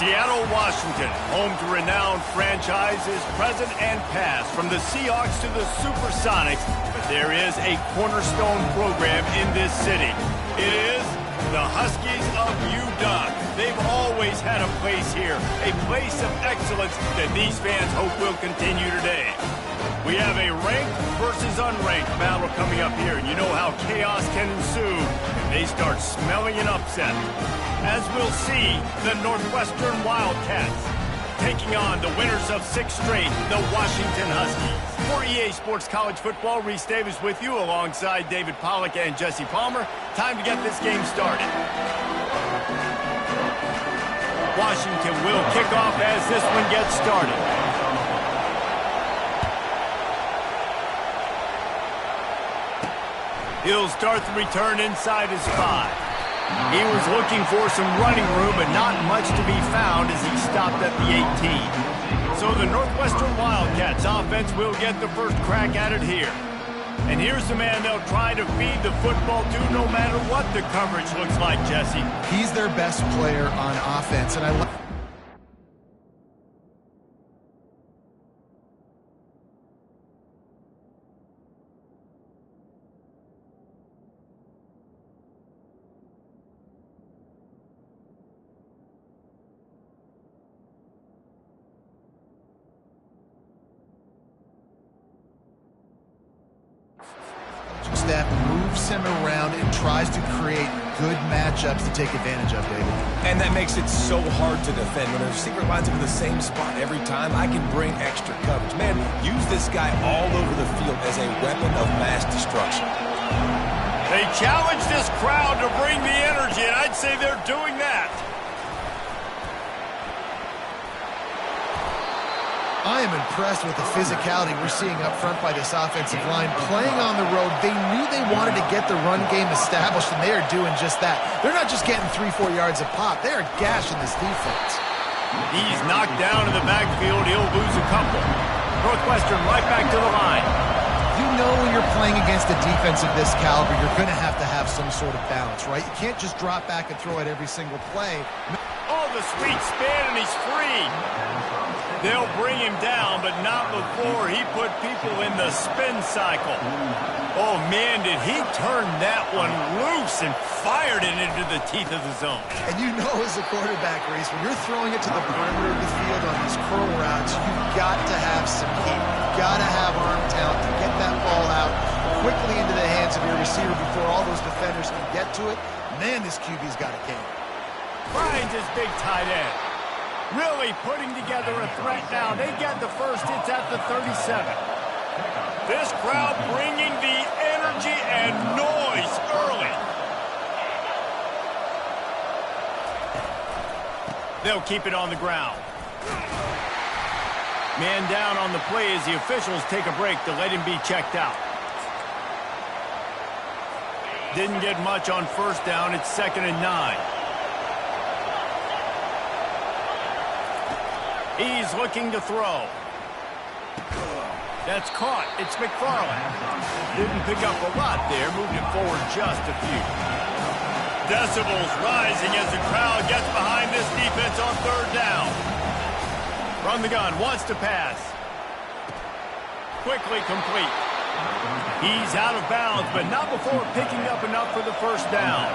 Seattle, Washington, home to renowned franchises present and past, from the Seahawks to the Supersonics. But there is a cornerstone program in this city. It is the Huskies of UW. They've always had a place here, a place of excellence that these fans hope will continue today. We have a ranked versus unranked battle coming up here, and you know how chaos can ensue if they start smelling an upset. As we'll see, the Northwestern Wildcats taking on the winners of 6 straight, the Washington Huskies. For EA Sports College Football, Reese Davis with you alongside David Pollack and Jesse Palmer. Time to get this game started. Washington will kick off as this one gets started. He'll start the return inside his 5. He was looking for some running room, but not much to be found as he stopped at the 18. So the Northwestern Wildcats offense will get the first crack at it here. And here's the man they'll try to feed the football to no matter what the coverage looks like, Jesse. He's their best player on offense, and I love... Staff moves him around and tries to create good matchups to take advantage of, David. And that makes it so hard to defend. When a receiver lines up in the same spot every time, I can bring extra coverage. Man, use this guy all over the field as a weapon of mass destruction. They challenge this crowd to bring the energy, and I'd say they're doing that. I am impressed with the physicality we're seeing up front by this offensive line. Playing on the road, they knew they wanted to get the run game established, and they are doing just that. They're not just getting 3-4 yards a pop. They are gashing this defense. He's knocked down in the backfield. He'll lose a couple. Northwestern right back to the line. You know when you're playing against a defense of this caliber, you're going to have some sort of balance, right? You can't just drop back and throw it every single play. Oh, the sweet spin, and he's free. They'll bring him down, but not before he put people in the spin cycle. Oh, man, did he turn that one loose and fired it into the teeth of the zone. And you know as a quarterback, Reese, when you're throwing it to the perimeter of the field on these curl routes, you've got to have some heat. You've got to have arm talent to get that ball out quickly into the hands of your receiver before all those defenders can get to it. Man, this QB's got a game. Finds his big tight end. Really putting together a threat now. They get the first. It's at the 37. This crowd bringing the energy and noise early. They'll keep it on the ground. Man down on the play as the officials take a break to let him be checked out. Didn't get much on first down. It's 2nd and 9. He's looking to throw. That's caught. It's McFarland. Didn't pick up a lot there. Moved it forward just a few. Decibels rising as the crowd gets behind this defense on 3rd down. From the gun. Wants to pass. Quickly complete. He's out of bounds, but not before picking up enough for the first down.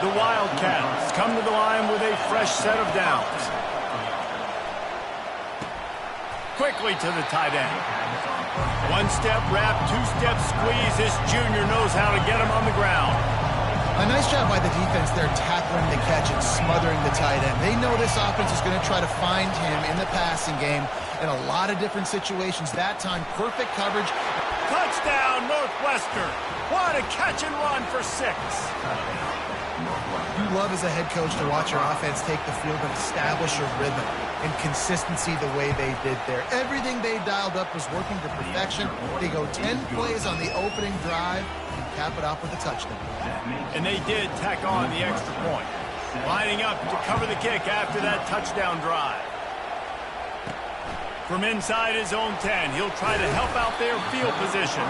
The Wildcats come to the line with a fresh set of downs. Quickly to the tight end. 1-step wrap, 2-step squeeze. This junior knows how to get him on the ground. A nice job by the defense there, tackling the catch and smothering the tight end. They know this offense is going to try to find him in the passing game in a lot of different situations. That time, perfect coverage. Touchdown, Northwestern. What a catch and run for 6. You love as a head coach to watch your offense take the field and establish a rhythm and consistency the way they did there. Everything they dialed up was working to perfection. They go 10 plays on the opening drive and cap it off with a touchdown. And they did tack on the extra point. Lining up to cover the kick after that touchdown drive. From inside his own 10, he'll try to help out their field position.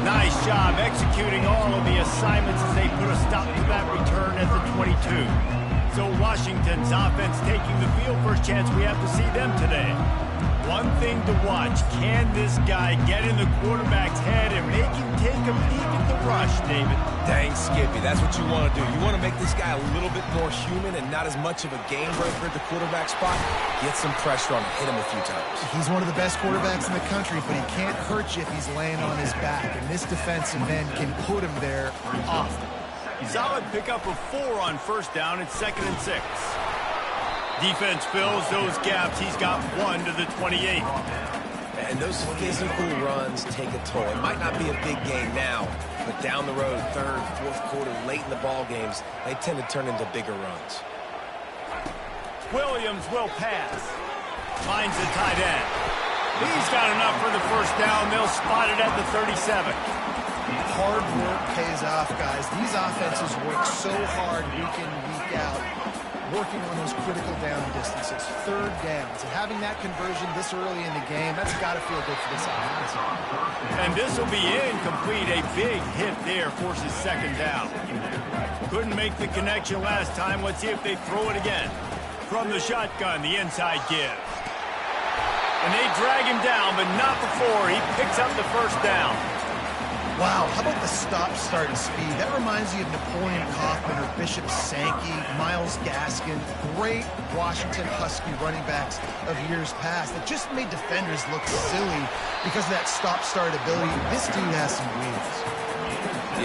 Nice job executing all of the assignments as they put a stop to that return at the 22. So Washington's offense taking the field. First chance we have to see them today. One thing to watch, can this guy get in the quarterback's head and make him take a peek at the rush, David? Dang, Skippy, that's what you want to do. You want to make this guy a little bit more human and not as much of a game breaker at the quarterback spot. Get some pressure on him, hit him a few times. He's one of the best quarterbacks in the country, but he can't hurt you if he's laying on his back, and this defensive end can put him there often. Solid pickup of 4 on first down. It's 2nd and 6. Defense fills those gaps. He's got 1 to the 28. And those physical runs take a toll. It might not be a big game now, but down the road, 3rd, 4th quarter, late in the ball games, they tend to turn into bigger runs. Williams will pass. Finds the tight end. He's got enough for the first down. They'll spot it at the 37. Hard work pays off, guys. These offenses work so hard week in, week out, working on those critical down distances, 3rd downs. And having that conversion this early in the game, that's got to feel good for this offense. And this will be incomplete. A big hit there forces 2nd down. Couldn't make the connection last time. Let's see if they throw it again. From the shotgun, the inside give. And they drag him down, but not before he picks up the first down. Wow, how about the stop-start speed? That reminds you of Napoleon Kaufman or Bishop Sankey, Myles Gaskin, great Washington Husky running backs of years past that just made defenders look silly because of that stop-start ability. This dude has some wheels.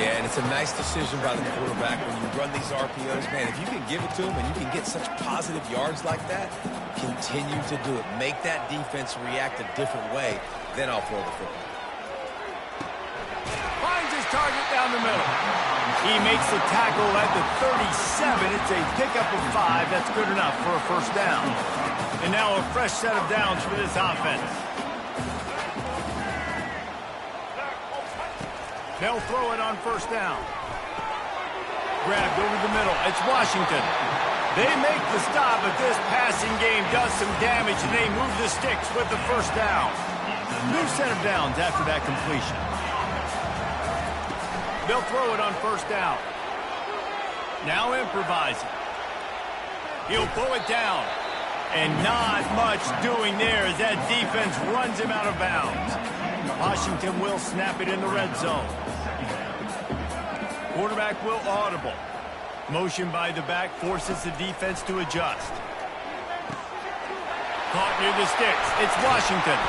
Yeah, and it's a nice decision by the quarterback when you run these RPOs. Man, if you can give it to him and you can get such positive yards like that, continue to do it. Make that defense react a different way, then I'll throw the football. Finds his target down the middle. He makes the tackle at the 37. It's a pickup of 5. That's good enough for a first down. And now a fresh set of downs for this offense. They'll throw it on first down. Grabbed over the middle. It's Washington. They make the stop, but this passing game does some damage, and they move the sticks with the first down. New set of downs after that completion. They'll throw it on first down. Now improvising. He'll pull it down. And not much doing there as that defense runs him out of bounds. Washington will snap it in the red zone. Quarterback will audible. Motion by the back forces the defense to adjust. Caught near the sticks. It's Washington.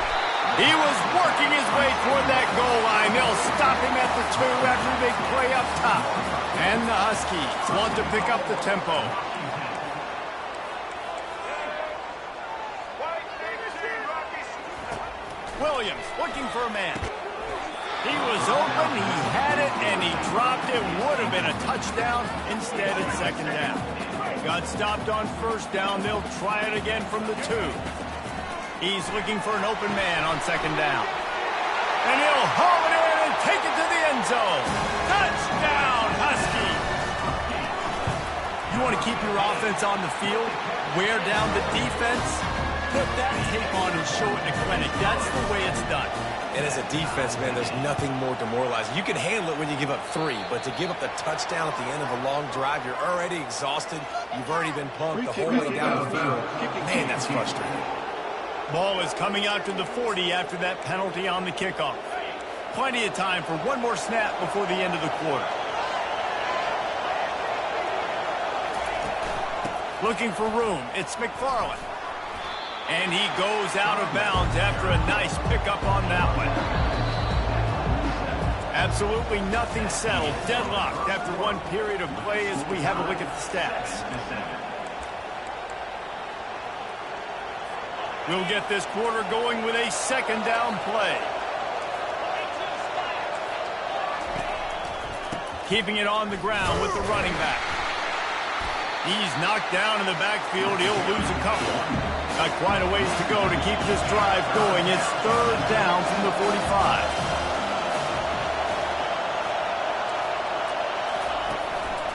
He was working his way toward that goal line. They'll stop him at the 2 after a big play up top. And the Huskies want to pick up the tempo. Williams looking for a man. He was open, he had it, and he dropped it. Would have been a touchdown. Instead, it's 2nd down. Got stopped on first down. They'll try it again from the 2. He's looking for an open man on 2nd down. And he'll haul it in and take it to the end zone. Touchdown, Husky! You want to keep your offense on the field? Wear down the defense? Put that tape on and show it in a clinic. That's the way it's done. And as a defense, man, there's nothing more demoralizing. You can handle it when you give up 3, but to give up the touchdown at the end of a long drive, you're already exhausted. You've already been pumped the whole way down the field. Man, that's frustrating. Ball is coming out to the 40 after that penalty on the kickoff. Plenty of time for one more snap before the end of the quarter. Looking for room. It's McFarland. And he goes out of bounds after a nice pickup on that one. Absolutely nothing settled. Deadlocked after one period of play as we have a look at the stats. We'll get this quarter going with a 2nd down play. Keeping it on the ground with the running back. He's knocked down in the backfield. He'll lose a couple. Got quite a ways to go to keep this drive going. It's 3rd down from the 45.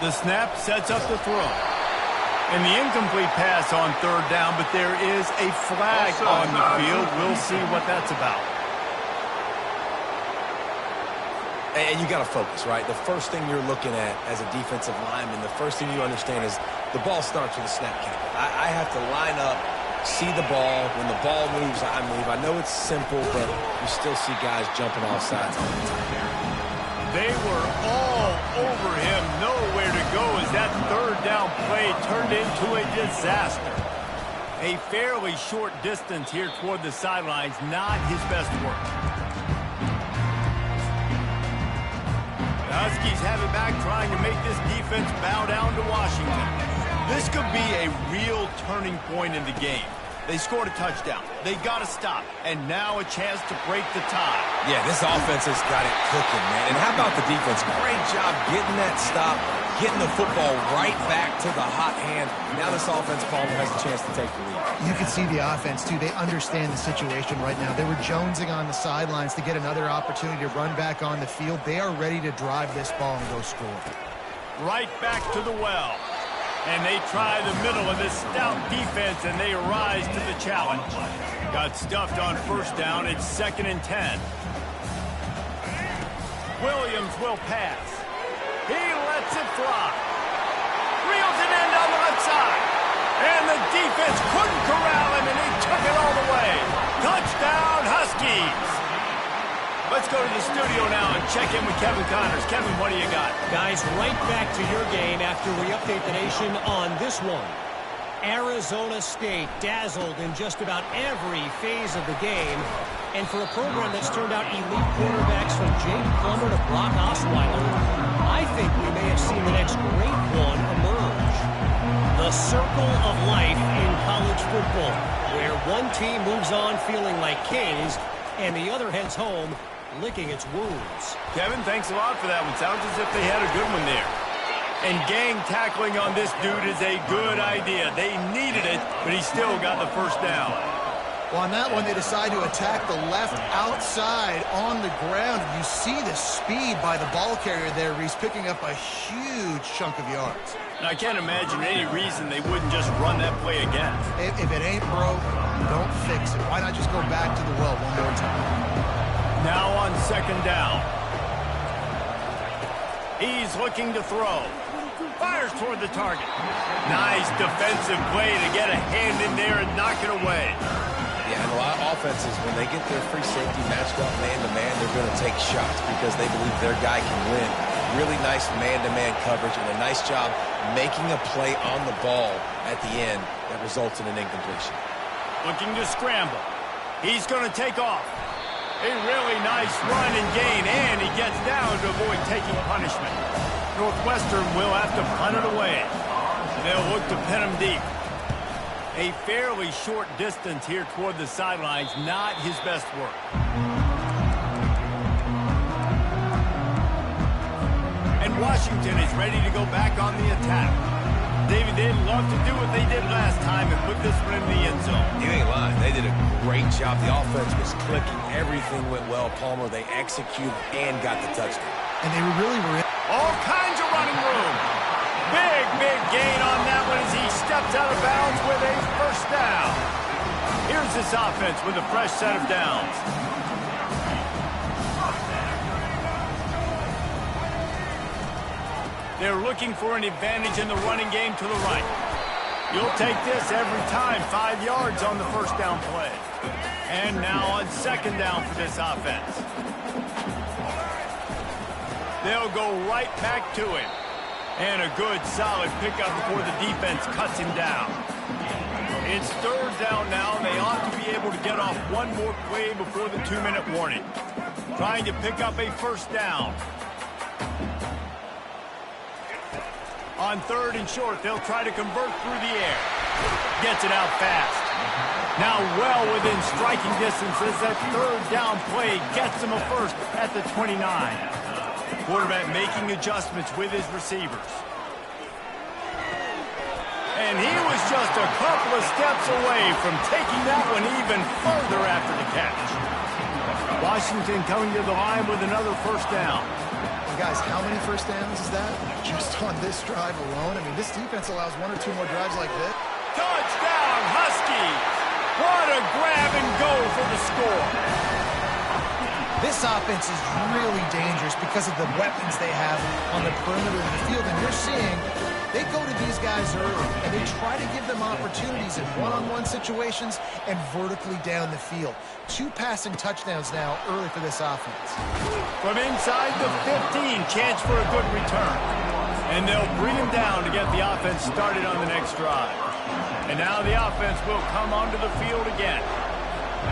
The snap sets up the throw. And the incomplete pass on 3rd down, but there is a flag on the field. We'll see what that's about. And you got to focus, right? The first thing you're looking at as a defensive lineman, the first thing you understand is the ball starts with a snap count. I have to line up, see the ball. When the ball moves, I move. I know it's simple, but you still see guys jumping off sides all the time. They were all over him, nowhere to go as that third down play turned into a disaster. A fairly short distance here toward the sidelines, not his best work. The Huskies have it back, trying to make this defense bow down to Washington. This could be a real turning point in the game. They scored a touchdown. They got to stop. And now a chance to break the tie. Yeah, this offense has got it cooking, man. And how about the defense? Great job getting that stop, getting the football right back to the hot hand. Now this offense, Palmer, has a chance to take the lead. You can see the offense, too. They understand the situation right now. They were jonesing on the sidelines to get another opportunity to run back on the field. They are ready to drive this ball and go score. Right back to the well. And they try the middle of this stout defense, and they rise to the challenge. Got stuffed on first down. It's 2nd and 10. Williams will pass. He lets it fly. Reels it in down the left side. And the defense couldn't corral him, and he took it all the way. Touchdown, Huskies! Let's go to the studio now and check in with Kevin Connors. Kevin, what do you got? Guys, right back to your game after we update the nation on this one. Arizona State dazzled in just about every phase of the game. And for a program that's turned out elite quarterbacks from Jake Plummer to Brock Osweiler, I think we may have seen the next great one emerge. The circle of life in college football, where one team moves on feeling like kings and the other heads home licking its wounds. Kevin, thanks a lot for that one. Sounds as if they had a good one there. And gang tackling on this dude is a good idea. They needed it, but he still got the first down. Well, on that one, they decide to attack the left outside on the ground. You see the speed by the ball carrier there. He's picking up a huge chunk of yards. And I can't imagine any reason they wouldn't just run that play again. If it ain't broke, don't fix it. Why not just go back to the well one more time? Now on 2nd down. He's looking to throw. Fires toward the target. Nice defensive play to get a hand in there and knock it away. Yeah, and a lot of offenses, when they get their free safety matched up man-to-man, they're going to take shots because they believe their guy can win. Really nice man-to-man coverage and a nice job making a play on the ball at the end that results in an incompletion. Looking to scramble. He's going to take off. A really nice run and gain, and he gets down to avoid taking punishment. Northwestern will have to punt it away. They'll look to pin him deep. A fairly short distance here toward the sidelines, not his best work. And Washington is ready to go back on the attack. David, they'd love to do what they did last time and put this one in the end zone. You ain't lying. They did a great job. The offense was clicking. Everything went well. Palmer, they executed and got the touchdown. And they really were in. All kinds of running room. Big gain on that one as he steps out of bounds with a first down. Here's this offense with a fresh set of downs. They're looking for an advantage in the running game to the right. You'll take this every time. 5 yards on the first down play. And now on 2nd down for this offense. They'll go right back to him. And a good, solid pickup before the defense cuts him down. It's 3rd down now. They ought to be able to get off one more play before the 2-minute warning. Trying to pick up a first down. On 3rd and short, they'll try to convert through the air. Gets it out fast. Now well within striking distance as that 3rd down play gets him a first at the 29. Quarterback making adjustments with his receivers. And he was just a couple of steps away from taking that one even further after the catch. Washington coming to the line with another first down. Guys, how many first downs is that? Just on this drive alone? I mean, this defense allows 1 or 2 more drives like this. Touchdown, Huskies! What a grab and go for the score. This offense is really dangerous because of the weapons they have on the perimeter of the field. And you're seeing they go to these guys early, and they try to give them opportunities in one-on-one situations and vertically down the field. 2 passing touchdowns now early for this offense. From inside the 15, chance for a good return. And they'll bring him down to get the offense started on the next drive. And now the offense will come onto the field again.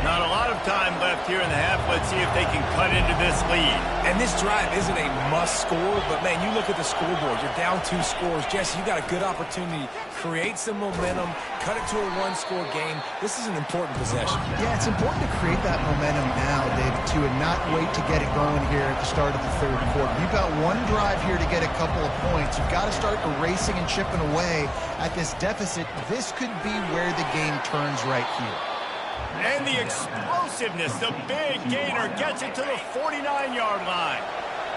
Not a lot of time left here in the half. Let's see if they can cut into this lead. And this drive isn't a must score, but, man, you look at the scoreboard. You're down 2 scores. Jesse, you got a good opportunity. Create some momentum. Cut it to a 1-score game. This is an important possession. Yeah, it's important to create that momentum now, David, too, and not wait to get it going here at the start of the third quarter. You've got 1 drive here to get a couple of points. You've got to start erasing and chipping away at this deficit. This could be where the game turns right here. And the explosiveness, the big gainer gets it to the 49-yard line.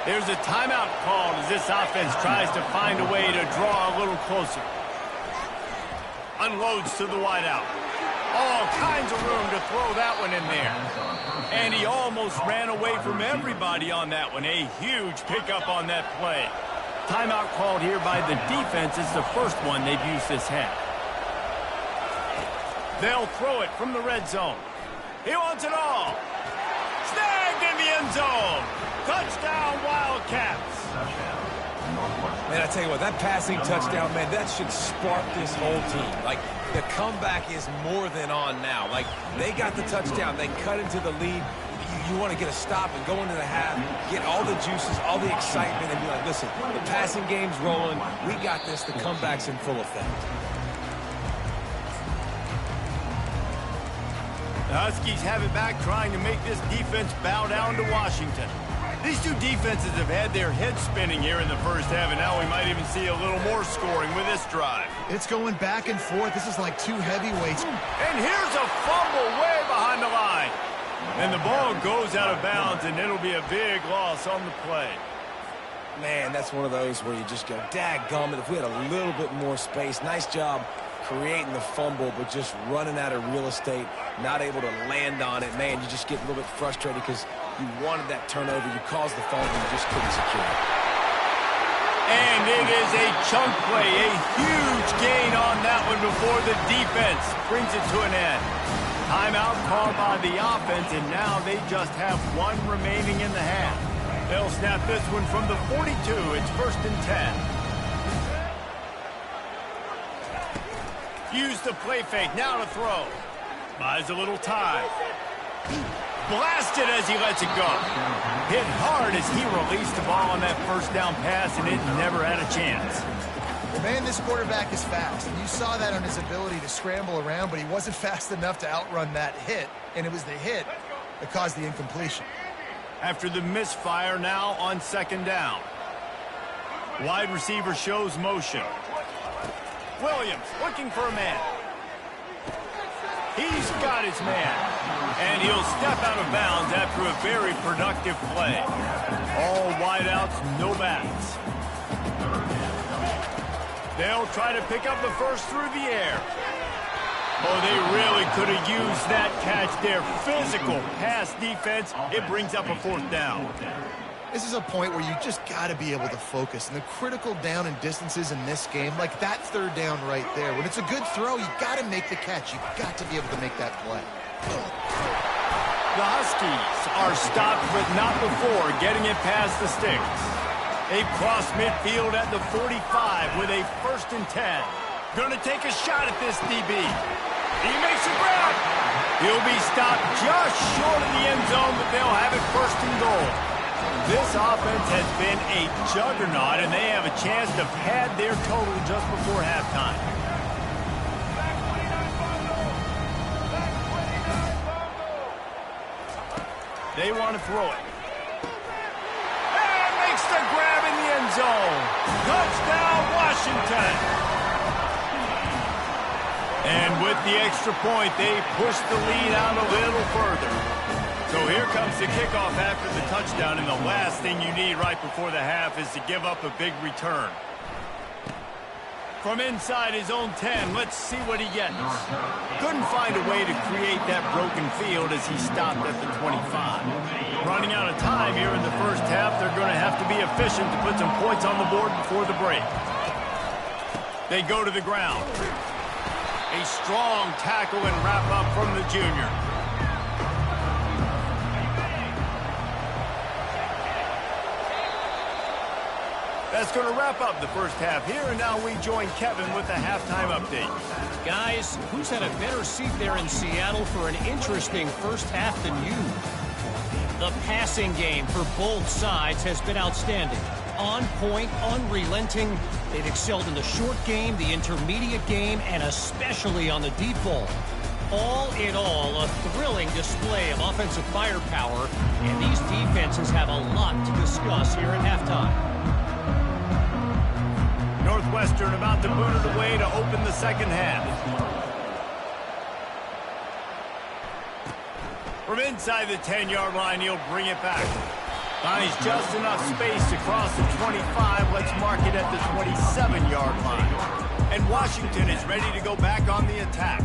There's a timeout called as this offense tries to find a way to draw a little closer. Unloads to the wideout. All kinds of room to throw that one in there. And he almost ran away from everybody on that one. A huge pickup on that play. Timeout called here by the defense. It's the first one they've used this half. They'll throw it from the red zone. He wants it all. Snagged in the end zone. Touchdown, Wildcats. Man, I tell you what, that passing touchdown, man, that should spark this whole team. Like, the comeback is more than on now. Like, they got the touchdown. They cut into the lead. You want to get a stop and go into the half, get all the juices, all the excitement, and be like, listen, the passing game's rolling. We got this. The comeback's in full effect. The Huskies have it back, trying to make this defense bow down to Washington. These 2 defenses have had their heads spinning here in the first half, and now we might even see a little more scoring with this drive. It's going back and forth. This is like 2 heavyweights. And here's a fumble way behind the line. And the ball goes out of bounds, and it'll be a big loss on the play. Man, that's one of those where you just go, dadgummit, if we had a little bit more space. Nice job creating the fumble, but just running out of real estate, not able to land on it. Man, you just get a little bit frustrated because you wanted that turnover. You caused the fumble, you just couldn't secure it. And it is a chunk play, a huge gain on that one before the defense brings it to an end. Timeout called by the offense, and now they just have 1 remaining in the half. They'll snap this one from the 42. It's 1st and 10. Use the play fake, now to throw. Buys a little time. Blasted as he lets it go. Hit hard as he released the ball on that first down pass, and it never had a chance. Well, man, this quarterback is fast, and you saw that on his ability to scramble around, but he wasn't fast enough to outrun that hit, and it was the hit that caused the incompletion. After the misfire, now on 2nd down. Wide receiver shows motion. Williams looking for a man. He's got his man. And he'll step out of bounds after a very productive play. All wideouts, no backs. They'll try to pick up the first through the air. Oh, they really could have used that catch there. Physical pass defense. It brings up a 4th down. This is a point where you just got to be able to focus. And the critical down and distances in this game, like that 3rd down right there, when it's a good throw, you got to make the catch. You got to be able to make that play. The Huskies are stopped, but not before getting it past the sticks. They cross midfield at the 45 with a 1st and 10. Going to take a shot at this DB. He makes a grab. He'll be stopped just short of the end zone, but they'll have it 1st and goal. This offense has been a juggernaut, and they have a chance to pad their total just before halftime. They want to throw it. And makes the grab in the end zone. Touchdown, Washington. And with the extra point, they push the lead out a little further. So here comes the kickoff after the touchdown, and the last thing you need right before the half is to give up a big return. From inside his own 10, let's see what he gets. Couldn't find a way to create that broken field as he stopped at the 25. Running out of time here in the first half, they're going to have to be efficient to put some points on the board before the break. They go to the ground. A strong tackle and wrap up from the junior. That's going to wrap up the first half here, and now we join Kevin with the halftime update. Guys, who's had a better seat there in Seattle for an interesting first half than you? The passing game for both sides has been outstanding. On point, unrelenting. They've excelled in the short game, the intermediate game, and especially on the deep ball. All in all, a thrilling display of offensive firepower, and these defenses have a lot to discuss here at halftime. Northwestern about to boot it away to open the second half. From inside the 10-yard line, he'll bring it back. Finds just enough space to cross the 25. Let's mark it at the 27-yard line. And Washington is ready to go back on the attack.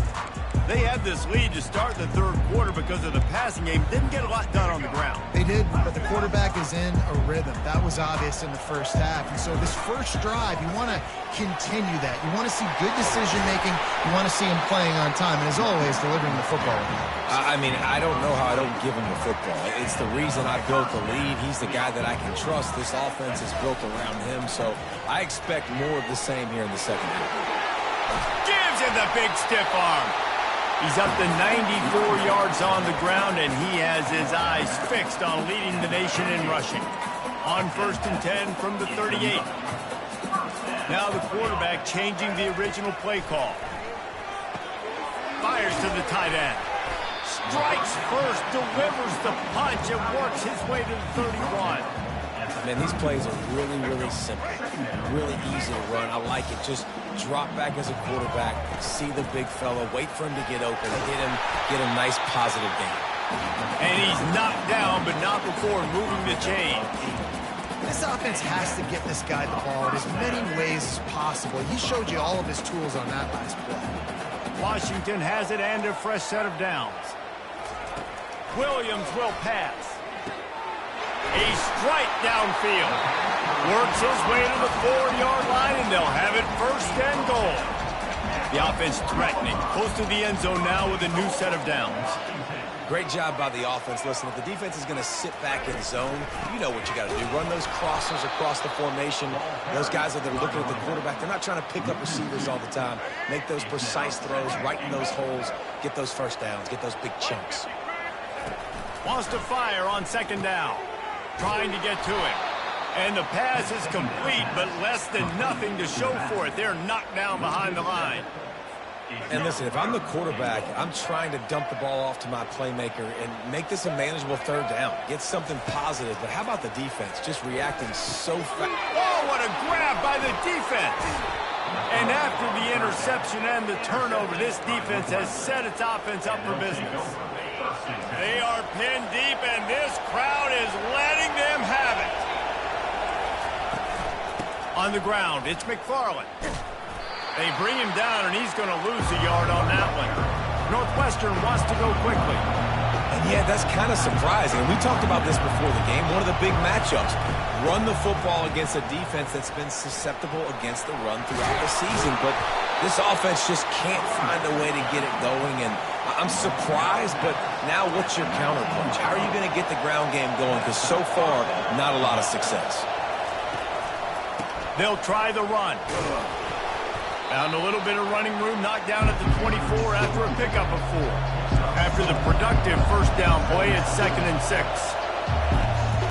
They had this lead to start the third quarter because of the passing game. Didn't get a lot done on the ground. They did, but the quarterback is in a rhythm. That was obvious in the first half. And so this first drive, you want to continue that. You want to see good decision-making. You want to see him playing on time. And as always, delivering the football. I mean, I don't know how I don't give him the football. It's the reason I built the lead. He's the guy that I can trust. This offense is built around him. So I expect more of the same here in the second half. Gives him the big stiff arm. He's up to 94 yards on the ground, and he has his eyes fixed on leading the nation in rushing. On 1st and 10 from the 38. Now the quarterback changing the original play call. Fires to the tight end. Strikes first, delivers the punch, and works his way to the 31. Man, these plays are really, really simple. Really easy to run. I like it. Just drop back as a quarterback, see the big fella, wait for him to get open, get a nice positive gain. And he's knocked down, but not before moving the chain. This offense has to get this guy the ball in as many ways as possible. He showed you all of his tools on that last play. Washington has it and a fresh set of downs. Williams will pass. A strike downfield. Works his way to the 4-yard line, and they'll have it 1st and goal. The offense threatening. Close to the end zone now with a new set of downs. Great job by the offense. Listen, if the defense is going to sit back in zone, you know what you got to do. Run those crossers across the formation. Those guys that are looking at the quarterback, they're not trying to pick up receivers all the time. Make those precise throws, right in those holes, get those first downs, get those big chunks. Wants to fire on 2nd down. Trying to get to it. And the pass is complete, but less than nothing to show for it. They're knocked down behind the line. And listen, if I'm the quarterback, I'm trying to dump the ball off to my playmaker and make this a manageable 3rd down. Get something positive. But how about the defense? Just reacting so fast. Oh, what a grab by the defense. And after the interception and the turnover, this defense has set its offense up for business. They are pinned deep, and this crowd is letting them have it. On the ground, it's McFarland. They bring him down, and he's going to lose a yard on that one. Northwestern wants to go quickly. And yeah, that's kind of surprising. We talked about this before the game. One of the big matchups. Run the football against a defense that's been susceptible against the run throughout the season. But this offense just can't find a way to get it going. And I'm surprised, but now what's your counterpunch? How are you going to get the ground game going? Because so far, not a lot of success. They'll try the run. Found a little bit of running room, knocked down at the 24 after a pickup of 4. After the productive 1st down play, it's 2nd and 6.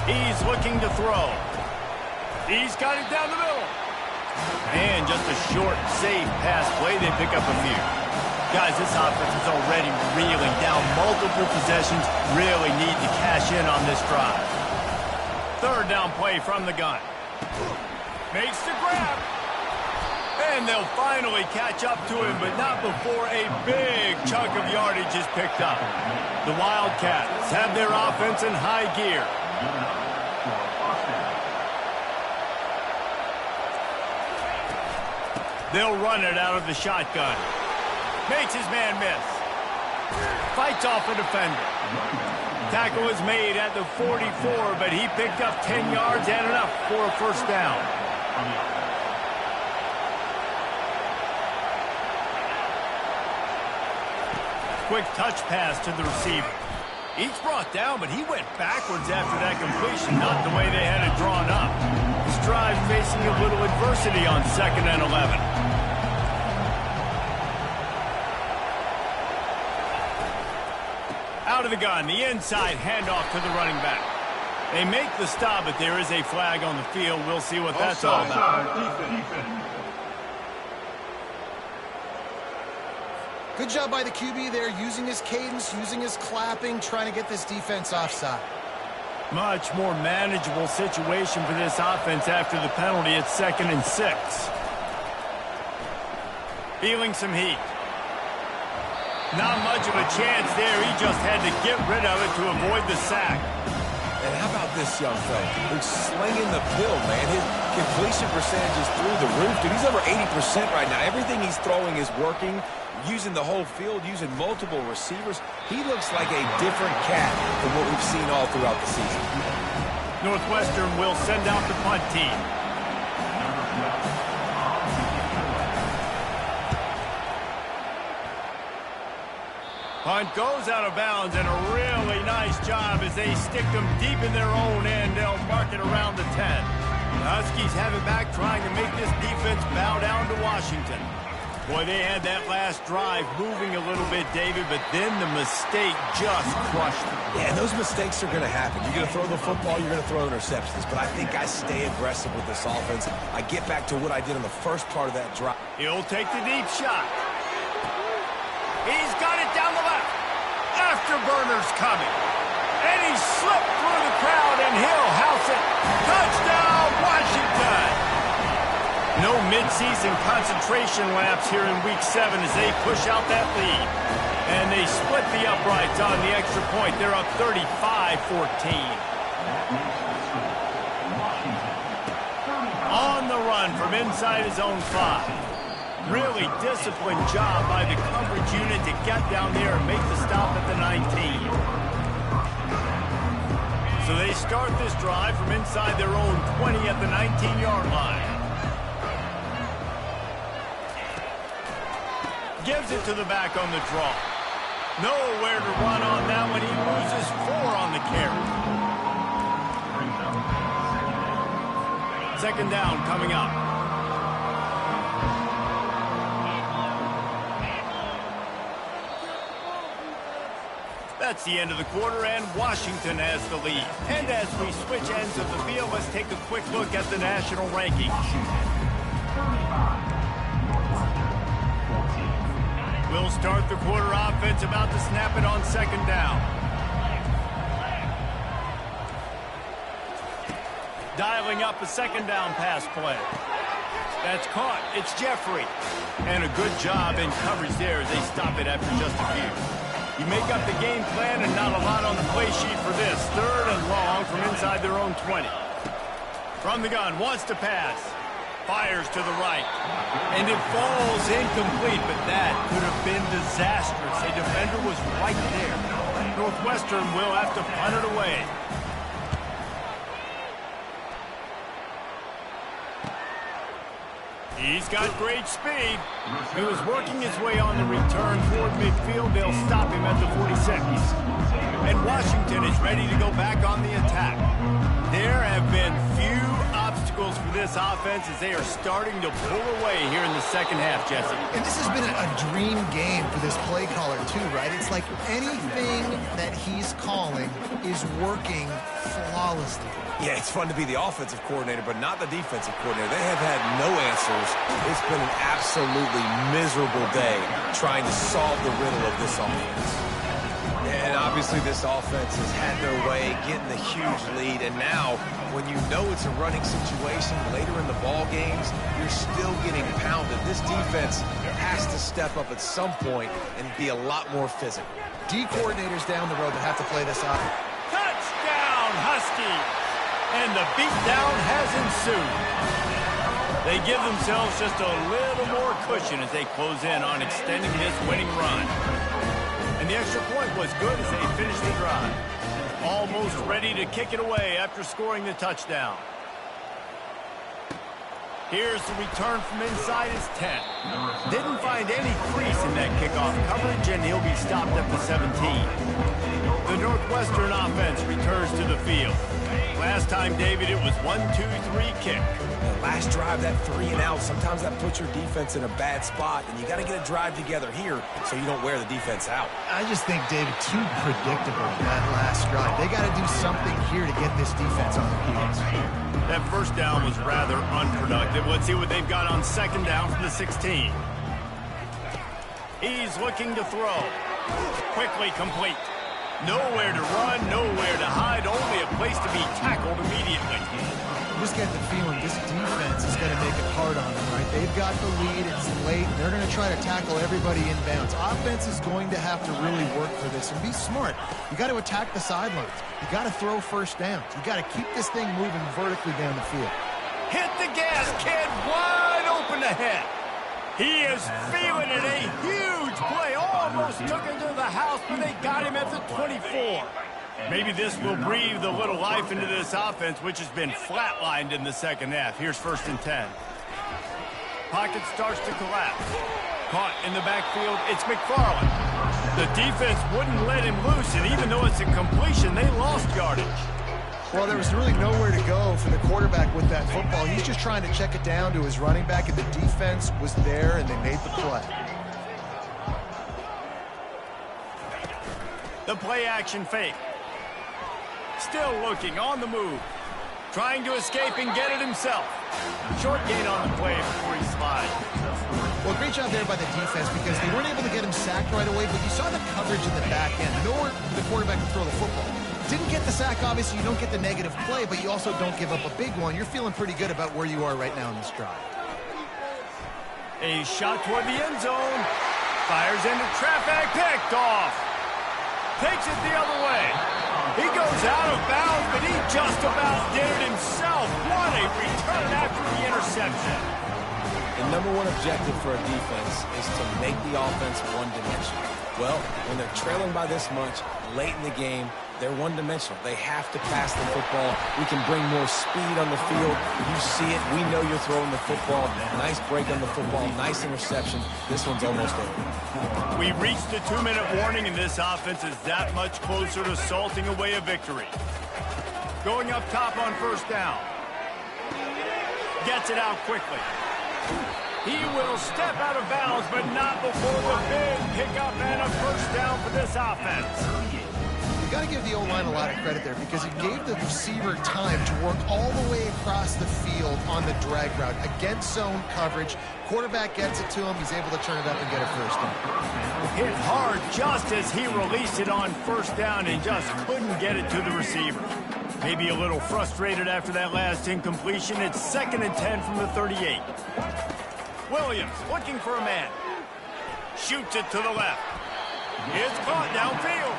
He's looking to throw. He's got it down the middle. And just a short, safe pass play. They pick up a few. Guys, this offense is already reeling down multiple possessions. Really need to cash in on this drive. 3rd down play from the gun. Makes the grab. And they'll finally catch up to him, but not before a big chunk of yardage is picked up. The Wildcats have their offense in high gear. They'll run it out of the shotgun. Makes his man miss. Fights off a defender. Tackle is made at the 44, but he picked up 10 yards and enough for a first down. Quick touch pass to the receiver. He's brought down, but he went backwards after that completion, not the way they had it drawn up. This drive facing a little adversity on 2nd and 11. Out of the gun, the inside handoff to the running back. They make the stop, but there is a flag on the field. We'll see what that's all about. Good job by the QB there, using his cadence, using his clapping, trying to get this defense offside. Much more manageable situation for this offense after the penalty at 2nd and 6. Feeling some heat. Not much of a chance there. He just had to get rid of it to avoid the sack. And how about this young fella who's slinging the pill, man? His completion percentage is through the roof. Dude, he's over 80% right now. Everything he's throwing is working, using the whole field, using multiple receivers. He looks like a different cat than what we've seen all throughout the season. Northwestern will send out the punt team. Punt goes out of bounds, and a really nice job as they stick them deep in their own end. They'll mark it around the 10. The Huskies have it back, trying to make this defense bow down to Washington. Boy, they had that last drive moving a little bit, David, but then the mistake just crushed them. Yeah, and those mistakes are going to happen. You're going to throw the football, you're going to throw interceptions. But I think I stay aggressive with this offense. I get back to what I did on the first part of that drive. He'll take the deep shot. He's got it down the left. Afterburner's coming. And he slipped through the crowd, and he'll house it. Touchdown, Washington! No midseason concentration laps here in Week 7 as they push out that lead. And they split the uprights on the extra point. They're up 35-14. On the run from inside his own 5. Really disciplined job by the coverage unit to get down there and make the stop at the 19. So they start this drive from inside their own 20 at the 19-yard line. Gives it to the back on the draw. Nowhere to run on that one. He loses 4 on the carry. 2nd down coming up. That's the end of the quarter, and Washington has the lead. And as we switch ends of the field, let's take a quick look at the national rankings. We'll start the quarter offense, about to snap it on 2nd down. Dialing up a 2nd down pass play. That's caught. It's Jeffrey. And a good job in coverage there as they stop it after just a few. You make up the game plan and not a lot on the play sheet for this. 3rd and long from inside their own 20. From the gun, wants to pass. Fires to the right. And it falls incomplete, but that could have been disastrous. A defender was right there. Northwestern will have to punt it away. He's got great speed. He was working his way on the return toward midfield. They'll stop him at the 46. And Washington is ready to go back on the attack. There have been few obstacles for this offense as they are starting to pull away here in the 2nd half, Jesse. And this has been a dream game for this play caller too, right? It's like anything that he's calling is working flawlessly. Yeah, it's fun to be the offensive coordinator, but not the defensive coordinator. They have had no answers. It's been an absolutely miserable day trying to solve the riddle of this offense. And obviously this offense has had their way, getting the huge lead. And now, when you know it's a running situation later in the ball games, you're still getting pounded. This defense has to step up at some point and be a lot more physical. D coordinators down the road that have to play this off. Touchdown, Huskies! And the beatdown has ensued. They give themselves just a little more cushion as they close in on extending this winning run. And the extra point was good as they finished the drive. Almost ready to kick it away after scoring the touchdown. Here's the return from inside his 10. Didn't find any crease in that kickoff coverage, and he'll be stopped at the 17. The Northwestern offense returns to the field. Last time, David, it was 1-2-3 kick. Last drive, that 3 and out, sometimes that puts your defense in a bad spot, and you got to get a drive together here so you don't wear the defense out. I just think, David, too predictable that last drive. They got to do something here to get this defense on their heels. That first down was rather unproductive. Let's see what they've got on second down from the 16. He's looking to throw. Quickly complete. Nowhere to run, nowhere to hide, only a place to be tackled immediately. You just get the feeling this defense is going to make it hard on them, right? They've got the lead, it's late, and they're going to try to tackle everybody inbounds. Offense is going to have to really work for this and be smart. You got to attack the sidelines. You got to throw first downs. You got to keep this thing moving vertically down the field. Hit the gas, kid, wide open ahead. He is feeling it, a huge play. Almost took him to the house, but they got him at the 24. Maybe this will breathe a little life into this offense, which has been flatlined in the second half. Here's 1st and 10. Pocket starts to collapse. Caught in the backfield, it's McFarland. The defense wouldn't let him loose, and even though it's a completion, they lost yardage. Well, there was really nowhere to go for the quarterback with that football. He's just trying to check it down to his running back, and the defense was there, and they made the play. The play-action fake. Still looking, on the move. Trying to escape and get it himself. Short gain on the play before he slides. Well, great job there by the defense because they weren't able to get him sacked right away, but you saw the coverage in the back end. Nowhere the quarterback could throw the football. Didn't get the sack, obviously. You don't get the negative play, but you also don't give up a big one. You're feeling pretty good about where you are right now in this drive. A shot toward the end zone. Fires into traffic, picked off. Takes it the other way. He goes out of bounds, but he just about did it himself. What a return after the interception. The number one objective for a defense is to make the offense one-dimensional. Well, when they're trailing by this much, late in the game, they're one-dimensional. They have to pass the football. We can bring more speed on the field. You see it. We know you're throwing the football. Nice break on the football. Nice interception. This one's almost over. We reached the 2-minute warning, and this offense is that much closer to salting away a victory. Going up top on first down. Gets it out quickly. He will step out of bounds, but not before the big pickup and a first down for this offense. You got to give the O-line a lot of credit there because it gave the receiver time to work all the way across the field on the drag route against zone coverage. Quarterback gets it to him. He's able to turn it up and get a first down. Hit hard just as he released it on first down and just couldn't get it to the receiver. Maybe a little frustrated after that last incompletion. It's 2nd and 10 from the 38. Williams looking for a man. Shoots it to the left. It's caught downfield.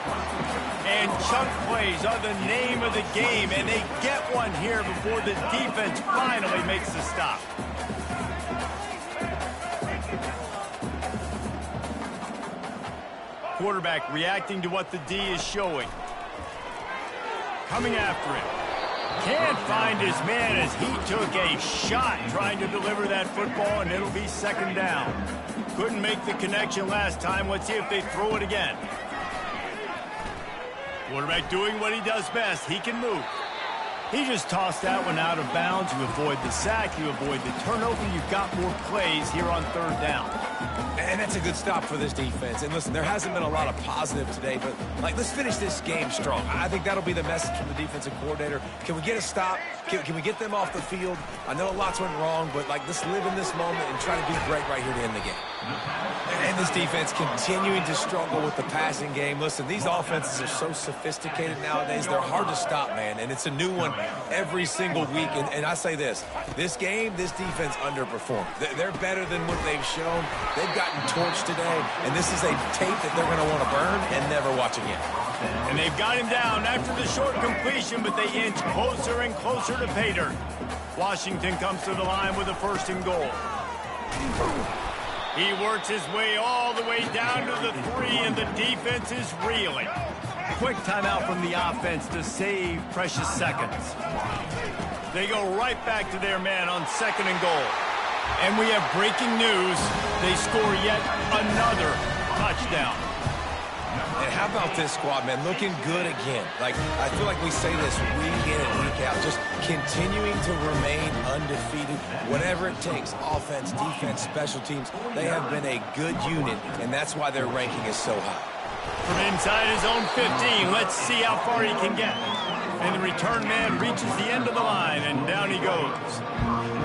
And chunk plays are the name of the game, and they get one here before the defense finally makes the stop. Quarterback reacting to what the D is showing. Coming after him. Can't find his man as he took a shot trying to deliver that football, and it'll be 2nd down. Couldn't make the connection last time. Let's see if they throw it again. Quarterback doing what he does best. He can move. He just tossed that one out of bounds. You avoid the sack. You avoid the turnover. You've got more plays here on 3rd down. And that's a good stop for this defense. And listen, there hasn't been a lot of positive today, but let's finish this game strong. I think that'll be the message from the defensive coordinator. Can we get a stop? Can we get them off the field? I know lots went wrong, but let's live in this moment and try to be great right here to end the game. And this defense continuing to struggle with the passing game. Listen, these offenses are so sophisticated nowadays. They're hard to stop, man. And it's a new one every single week. And I say this game, this defense underperformed. They're better than what they've shown. They've gotten torched today. And this is a tape that they're going to want to burn and never watch again. And they've got him down after the short completion, but they inch closer and closer to pay dirt. Washington comes to the line with a 1st and goal. He works his way all the way down to the 3, and the defense is reeling. Quick timeout from the offense to save precious seconds. They go right back to their man on 2nd and goal. And we have breaking news. They score yet another touchdown. And how about this squad, man? Looking good again. Like, I feel like we say this week in and week out, just continuing to remain undefeated, whatever it takes, offense, defense, special teams. They have been a good unit, and that's why their ranking is so high. From inside his own 15, let's see how far he can get. And the return man reaches the end of the line, and down he goes.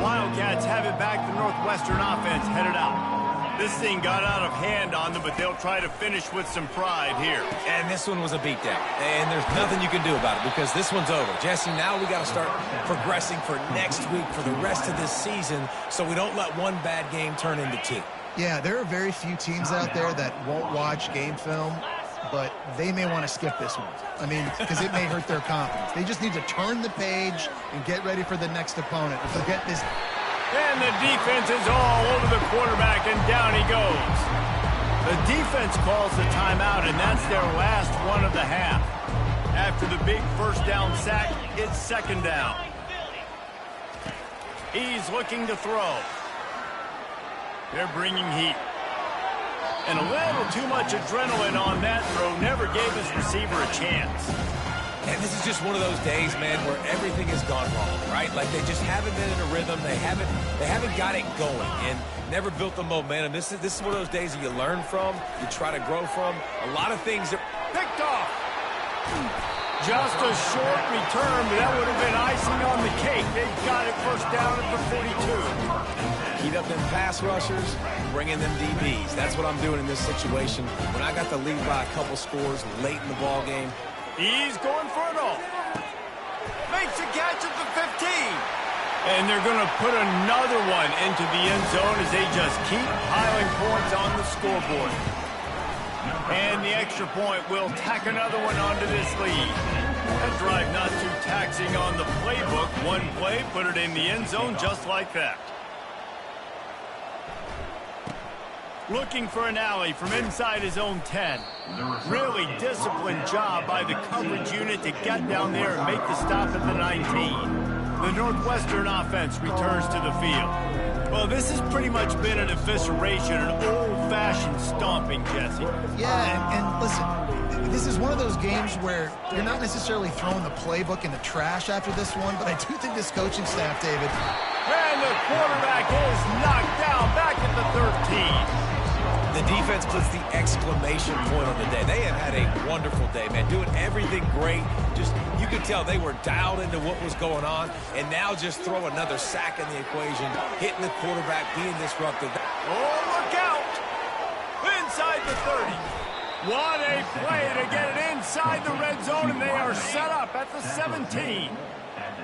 Wildcats have it back. The Northwestern offense headed out. This thing got out of hand on them, but they'll try to finish with some pride here. And this one was a beatdown. And there's nothing you can do about it because this one's over. Jesse, now we got to start progressing for next week, for the rest of this season, so we don't let one bad game turn into 2. Yeah, there are very few teams out there that won't watch game film, but they may want to skip this one. I mean, because it may hurt their confidence. They just need to turn the page and get ready for the next opponent. Forget this. And the defense is all over the quarterback, and down he goes. The defense calls the timeout, and that's their last one of the half. After the big 1st down sack, it's 2nd down. He's looking to throw. They're bringing heat. And a little too much adrenaline on that throw never gave his receiver a chance. And this is just one of those days, man, where everything has gone wrong, right? Like they just haven't been in a rhythm. They haven't got it going and never built the momentum. This is one of those days that you learn from, you try to grow from. A lot of things are picked off. Just a short return, but that would have been icing on the cake. They got it 1st down at the 42. Heat up them pass rushers, bring in them DBs. That's what I'm doing in this situation. When I got the lead by a couple scores late in the ball game, he's going for it all. Makes a catch at the 15. And they're going to put another one into the end zone as they just keep piling points on the scoreboard. And the extra point will tack another one onto this lead. That drive not too taxing on the playbook. One play, put it in the end zone just like that. Looking for an alley from inside his own 10. Really disciplined job by the coverage unit to get down there and make the stop at the 19. The Northwestern offense returns to the field. Well, this has pretty much been an evisceration, an old-fashioned stomping, Jesse. Yeah, and listen, this is one of those games where you're not necessarily throwing the playbook in the trash after this one, but I do think this coaching staff, David. And the quarterback is knocked down back at the 13. The defense puts the exclamation point on the day. They have had a wonderful day, man, doing everything great. Just, you could tell they were dialed into what was going on, and now just throw another sack in the equation, hitting the quarterback, being disruptive. Oh, look out! Inside the 30. What a play to get it inside the red zone, and they are set up at the 17.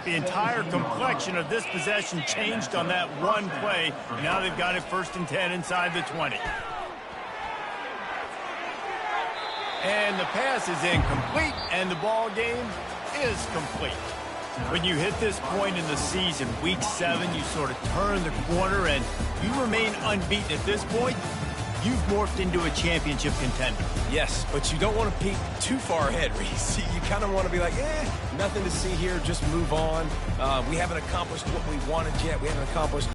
The entire complexion of this possession changed on that one play. Now they've got it 1st and 10 inside the 20. And the pass is incomplete, and the ball game is complete. When you hit this point in the season, week 7, you sort of turn the corner, and you remain unbeaten at this point. You've morphed into a championship contender. Yes, but you don't want to peek too far ahead, Reese. You kind of want to be like, nothing to see here, just move on. We haven't accomplished what we wanted yet. We haven't accomplished